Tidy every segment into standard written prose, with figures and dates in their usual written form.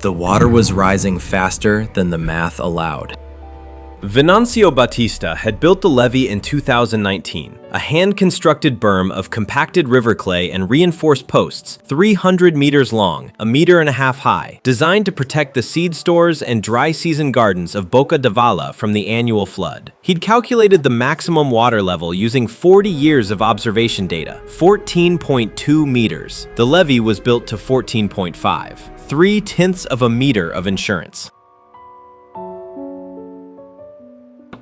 The water was rising faster than the math allowed. Venncio Battista had built the levee in 2019, a hand-constructed berm of compacted river clay and reinforced posts, 300 meters long, 1.5 meters high, designed to protect the seed stores and dry season gardens of Boca de Vala from the annual flood. He'd calculated the maximum water level using 40 years of observation data, 14.2 meters. The levee was built to 14.5, 0.3 of a meter of insurance.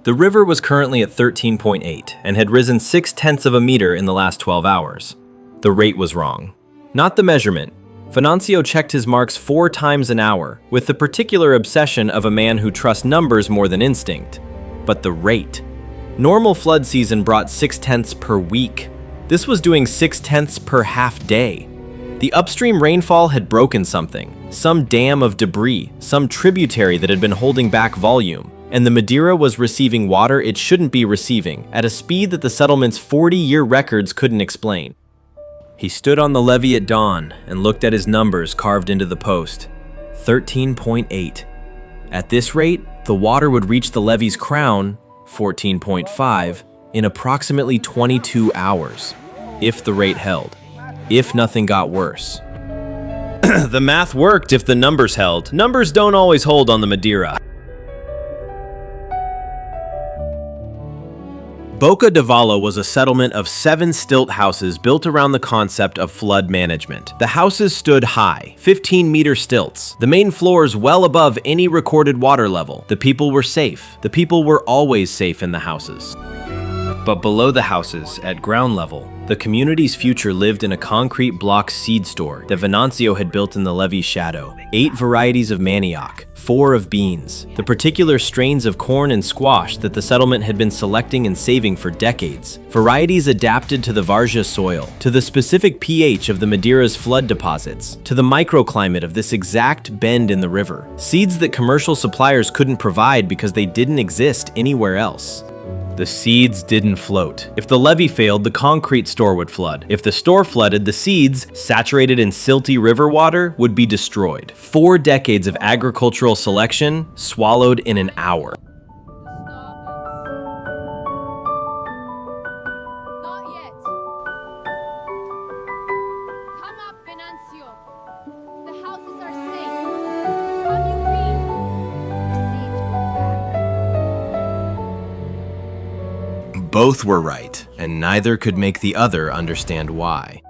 The river was currently at 13.8 and had risen 0.6 of a meter in the last 12 hours. The rate was wrong. Not the measurement. Venncio checked his marks 4 times an hour, with the particular obsession of a man who trusts numbers more than instinct. But the rate. Normal flood season brought 0.6 per week. This was doing 0.6 per half day. The upstream rainfall had broken something, some dam of debris, some tributary that had been holding back volume. And the Madeira was receiving water it shouldn't be receiving, at a speed that the settlement's 40-year records couldn't explain. He stood on the levee at dawn and looked at his numbers carved into the post. 13.8. At this rate, the water would reach the levee's crown, 14.5, in approximately 22 hours, if the rate held, if nothing got worse. The math worked if the numbers held. Numbers don't always hold on the Madeira. Boca de Vala was a settlement of 7 stilt houses built around the concept of flood management. The houses stood high, 15-meter stilts, the main floors well above any recorded water level. The people were safe. The people were always safe in the houses. But below the houses, at ground level, the community's future lived in a concrete block seed store that Venncio had built in the levee's shadow. 8 varieties of manioc, 4 of beans, the particular strains of corn and squash that the settlement had been selecting and saving for decades. Varieties adapted to the Varja soil, to the specific pH of the Madeira's flood deposits, to the microclimate of this exact bend in the river. Seeds that commercial suppliers couldn't provide because they didn't exist anywhere else. The seeds didn't float. If the levee failed, the concrete store would flood. If the store flooded, the seeds, saturated in silty river water, would be destroyed. 4 decades of agricultural selection swallowed in an hour. Not yet. Come up, Venncio. The houses are safe. Come, you read. Seeds grow back. Both were right, and neither could make the other understand why.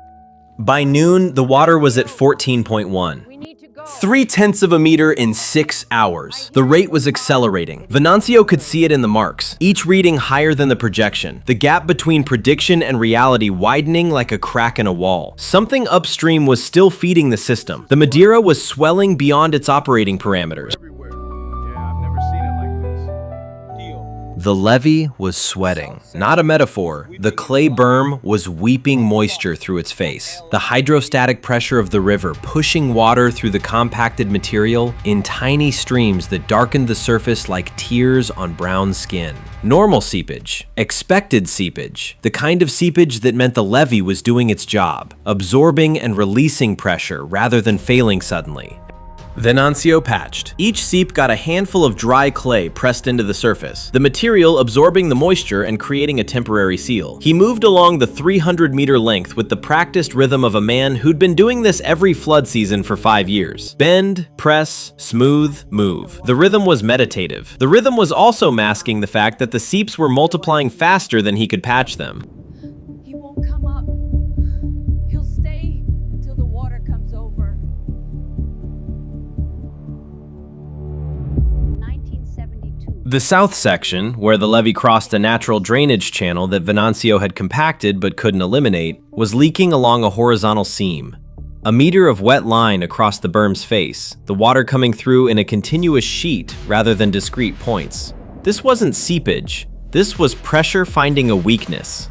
By noon, the water was at 14.1. 0.3 of a meter in 6 hours. The rate was accelerating. Venncio could see it in the marks, each reading higher than the projection. The gap between prediction and reality widening like a crack in a wall. Something upstream was still feeding the system. The Madeira was swelling beyond its operating parameters. The levee was sweating. Not a metaphor. The clay berm was weeping moisture through its face. The hydrostatic pressure of the river pushing water through the compacted material in tiny streams that darkened the surface like tears on brown skin. Normal seepage. Expected seepage. The kind of seepage that meant the levee was doing its job, absorbing and releasing pressure rather than failing suddenly. Venncio patched. Each seep got a handful of dry clay pressed into the surface, the material absorbing the moisture and creating a temporary seal. He moved along the 300-meter length with the practiced rhythm of a man who'd been doing this every flood season for 5 years. Bend, press, smooth, move. The rhythm was meditative. The rhythm was also masking the fact that the seeps were multiplying faster than he could patch them. He won't come up. He'll stay until the water comes over. 1972. The south section, where the levee crossed a natural drainage channel that Venncio had compacted but couldn't eliminate, was leaking along a horizontal seam. A meter of wet line across the berm's face, the water coming through in a continuous sheet rather than discrete points. This wasn't seepage. This was pressure finding a weakness.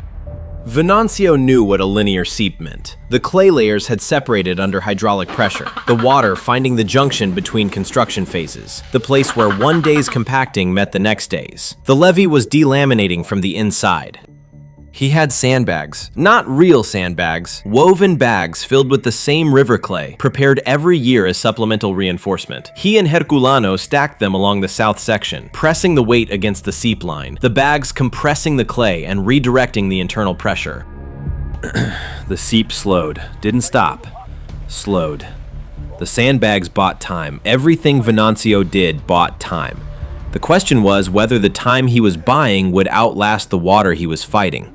Venncio knew what a linear seep meant. The clay layers had separated under hydraulic pressure, the water finding the junction between construction phases, the place where one day's compacting met the next day's. The levee was delaminating from the inside. He had sandbags, not real sandbags, woven bags filled with the same river clay, prepared every year as supplemental reinforcement. He and Herculano stacked them along the south section, pressing the weight against the seep line, the bags compressing the clay and redirecting the internal pressure. The seep slowed, didn't stop, slowed. The sandbags bought time. Everything Venncio did bought time. The question was whether the time he was buying would outlast the water he was fighting.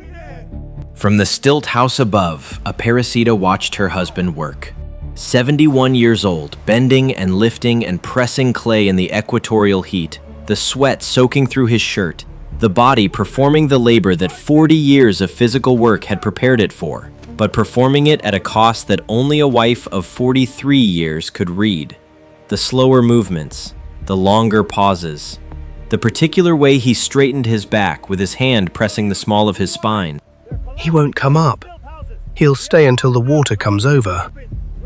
From the stilt house above, Aparecida watched her husband work. 71 years old, bending and lifting and pressing clay in the equatorial heat, the sweat soaking through his shirt, the body performing the labor that 40 years of physical work had prepared it for, but performing it at a cost that only a wife of 43 years could read. The slower movements, the longer pauses, the particular way he straightened his back with his hand pressing the small of his spine. He won't come up. He'll stay until the water comes over.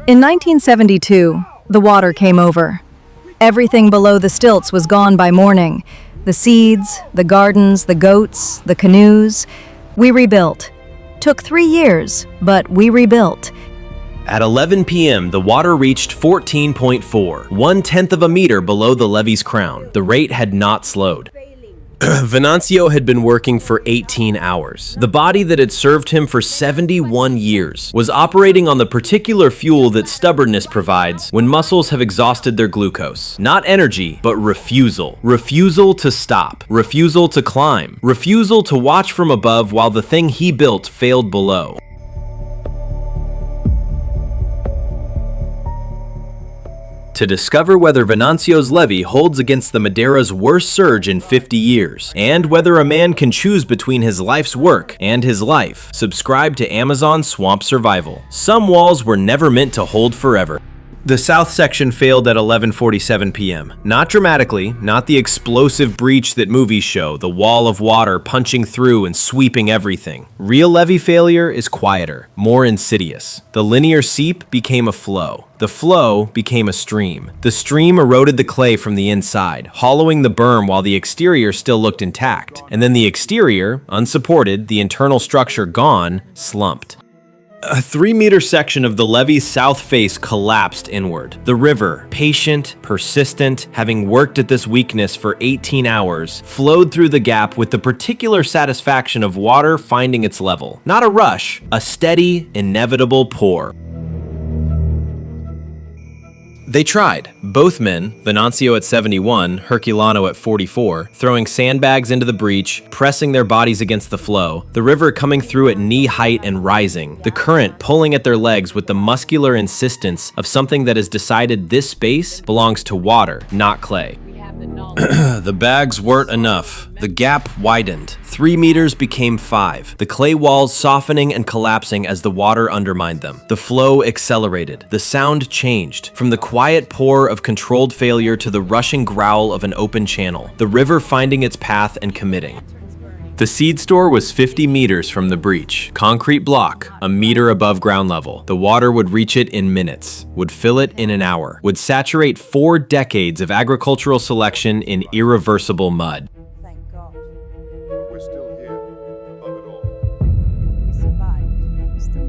In 1972, the water came over. Everything below the stilts was gone by morning. The seeds, the gardens, the goats, the canoes. We rebuilt. Took 3 years, but we rebuilt. At 11 p.m., the water reached 14.4, 1/10 of a meter below the levee's crown. The rate had not slowed. Venncio had been working for 18 hours. The body that had served him for 71 years was operating on the particular fuel that stubbornness provides when muscles have exhausted their glucose. Not energy, but refusal. Refusal to stop. Refusal to climb. Refusal to watch from above while the thing he built failed below. To discover whether Venncio's levee holds against the Madeira's worst surge in 50 years, and whether a man can choose between his life's work and his life, subscribe to Amazon Swamp Survival. Some walls were never meant to hold forever. The south section failed at 11:47 p.m. Not dramatically, not the explosive breach that movies show, the wall of water punching through and sweeping everything. Real levee failure is quieter, more insidious. The linear seep became a flow. The flow became a stream. The stream eroded the clay from the inside, hollowing the berm while the exterior still looked intact. And then the exterior, unsupported, the internal structure gone, slumped. A 3-meter section of the levee's south face collapsed inward. The river, patient, persistent, having worked at this weakness for 18 hours, flowed through the gap with the particular satisfaction of water finding its level. Not a rush, a steady, inevitable pour. They tried. Both men, Venncio at 71, Herculano at 44, throwing sandbags into the breach, pressing their bodies against the flow, the river coming through at knee height and rising, the current pulling at their legs with the muscular insistence of something that has decided this space belongs to water, not clay. The bags weren't enough. The gap widened. 3 meters became 5. The clay walls softening and collapsing as the water undermined them. The flow accelerated. The sound changed. From the quiet pour of controlled failure to the rushing growl of an open channel. The river finding its path and committing. The seed store was 50 meters from the breach. Concrete block, a meter above ground level. The water would reach it in minutes, would fill it in an hour, would saturate 4 decades of agricultural selection in irreversible mud. Thank God. But we're still here, above it all. We survived. We still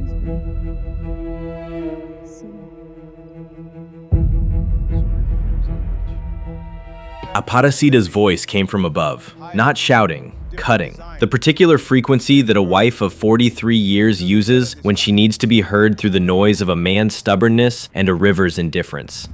Aparecida's voice came from above, not shouting, cutting. The particular frequency that a wife of 43 years uses when she needs to be heard through the noise of a man's stubbornness and a river's indifference.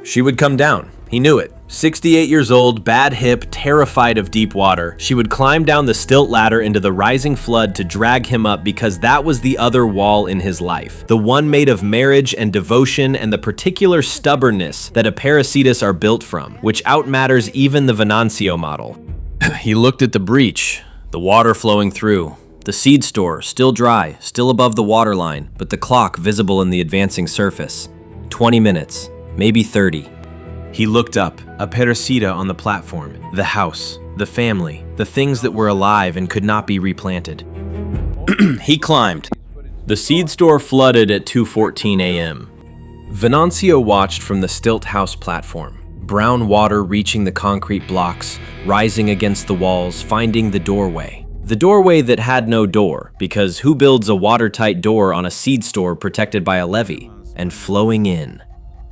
She would come down. He knew it. 68 years old, bad hip, terrified of deep water. She would climb down the stilt ladder into the rising flood to drag him up because that was the other wall in his life. The one made of marriage and devotion and the particular stubbornness that Aparecidas are built from, which outmatters even the Venncio model. He looked at the breach, the water flowing through. The seed store, still dry, still above the waterline, but the clock visible in the advancing surface. 20 minutes, maybe 30. He looked up, Aparecida on the platform, the house, the family, the things that were alive and could not be replanted. He climbed. The seed store flooded at 2:14 a.m. Venncio watched from the stilt house platform. Brown water reaching the concrete blocks, rising against the walls, finding the doorway. The doorway that had no door, because who builds a watertight door on a seed store protected by a levee? And flowing in.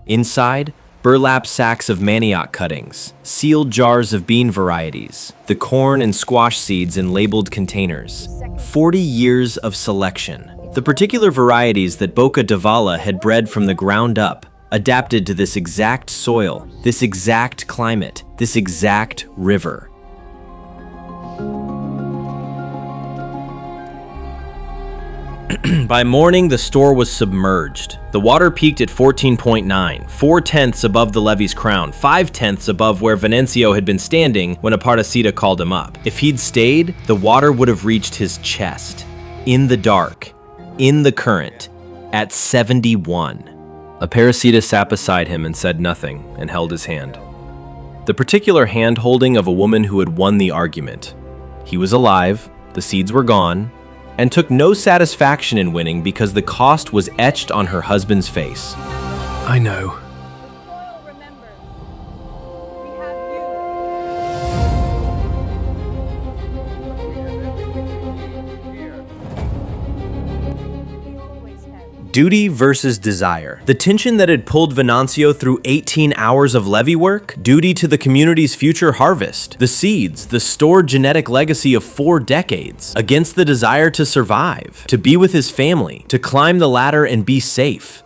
Inside, burlap sacks of manioc cuttings, sealed jars of bean varieties, the corn and squash seeds in labeled containers. 40 years of selection. The particular varieties that Boca d'Avala had bred from the ground up, adapted to this exact soil, this exact climate, this exact river. By morning, the store was submerged. The water peaked at 14.9, 4/10 above the levee's crown, 5/10 above where Venncio had been standing when Aparecida called him up. If he'd stayed, the water would have reached his chest. In the dark, in the current, at 71. Aparecida sat beside him and said nothing and held his hand. The particular hand-holding of a woman who had won the argument. He was alive, the seeds were gone, and took no satisfaction in winning because the cost was etched on her husband's face. I know. Soil remembers. We have We always have. Duty versus desire. The tension that had pulled Venncio through 18 hours of levee work, duty to the community's future harvest, the seeds, the stored genetic legacy of 4 decades, against the desire to survive, to be with his family, to climb the ladder and be safe.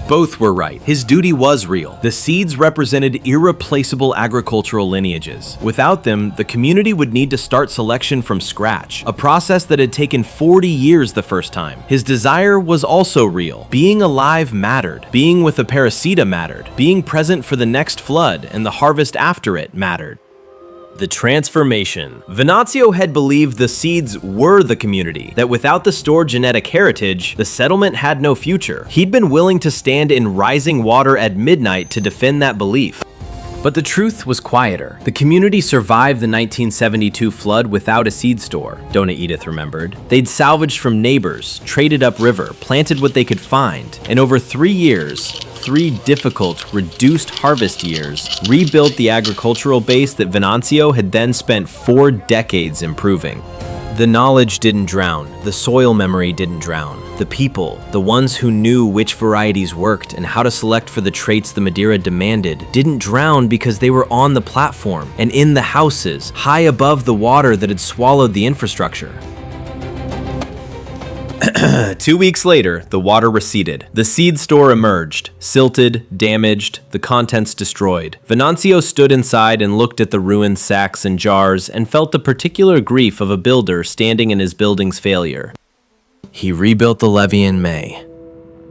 Both were right. His duty was real. The seeds represented irreplaceable agricultural lineages. Without them, the community would need to start selection from scratch, a process that had taken 40 years the first time. His desire was also real. Being alive mattered. Being with Aparecida mattered. Being present for the next flood and the harvest after it mattered. The transformation. Venncio had believed the seeds were the community, that without the stored genetic heritage, the settlement had no future. He'd been willing to stand in rising water at midnight to defend that belief. But the truth was quieter. The community survived the 1972 flood without a seed store, Dona Edith remembered. They'd salvaged from neighbors, traded upriver, planted what they could find, and over 3 years, 3 difficult, reduced harvest years, rebuilt the agricultural base that Venncio had then spent 4 decades improving. The knowledge didn't drown, the soil memory didn't drown. The people, the ones who knew which varieties worked and how to select for the traits the Madeira demanded, didn't drown because they were on the platform and in the houses, high above the water that had swallowed the infrastructure. 2 weeks later, the water receded. The seed store emerged, silted, damaged, the contents destroyed. Venncio stood inside and looked at the ruined sacks and jars and felt the particular grief of a builder standing in his building's failure. He rebuilt the levee in May.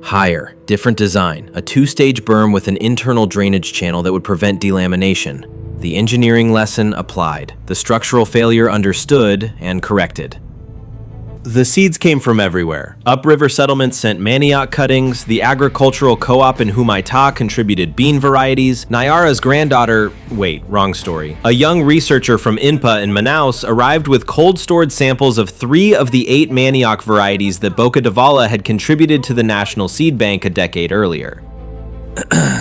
Higher, different design, a 2-stage berm with an internal drainage channel that would prevent delamination. The engineering lesson applied, the structural failure understood and corrected. The seeds came from everywhere. Upriver settlements sent manioc cuttings, the agricultural co-op in Humaitá contributed bean varieties, Nayara's granddaughter, wait, wrong story. A young researcher from INPA in Manaus arrived with cold-stored samples of 3 of the 8 manioc varieties that Boca d'Avala had contributed to the National Seed Bank a decade earlier.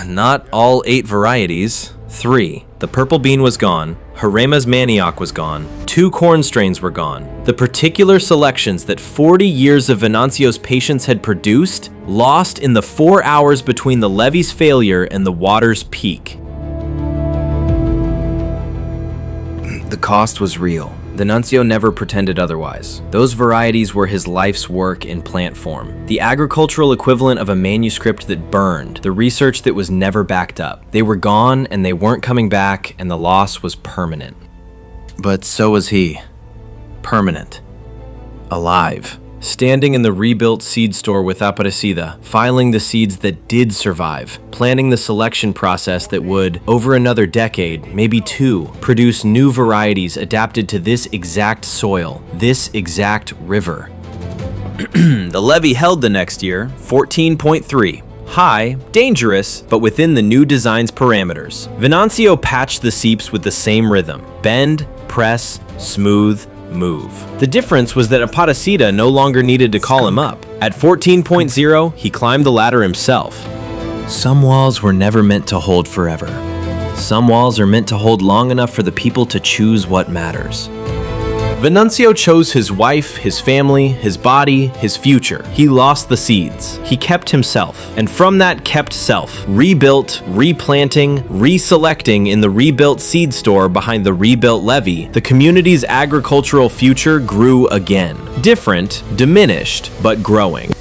Not all 8 varieties, 3. The purple bean was gone, Jarema's manioc was gone, 2 corn strains were gone. The particular selections that 40 years of Venncio's patience had produced, lost in the 4 hours between the levee's failure and the water's peak. The cost was real. Venncio never pretended otherwise. Those varieties were his life's work in plant form. The agricultural equivalent of a manuscript that burned, the research that was never backed up. They were gone and they weren't coming back, and the loss was permanent. But so was he. Permanent. Alive. Standing in the rebuilt seed store with Aparecida, filing the seeds that did survive, planning the selection process that would, over another decade, maybe 2, produce new varieties adapted to this exact soil, this exact river. The levee held the next year, 14.3. High, dangerous, but within the new design's parameters. Venncio patched the seeps with the same rhythm. Bend, press, smooth, move. The difference was that Aparecida no longer needed to call him up. At 14.0, he climbed the ladder himself. Some walls were never meant to hold forever. Some walls are meant to hold long enough for the people to choose what matters. Venncio chose his wife, his family, his body, his future. He lost the seeds. He kept himself, and from that kept self, rebuilt, replanting, reselecting in the rebuilt seed store behind the rebuilt levee, the community's agricultural future grew again. Different, diminished, but growing.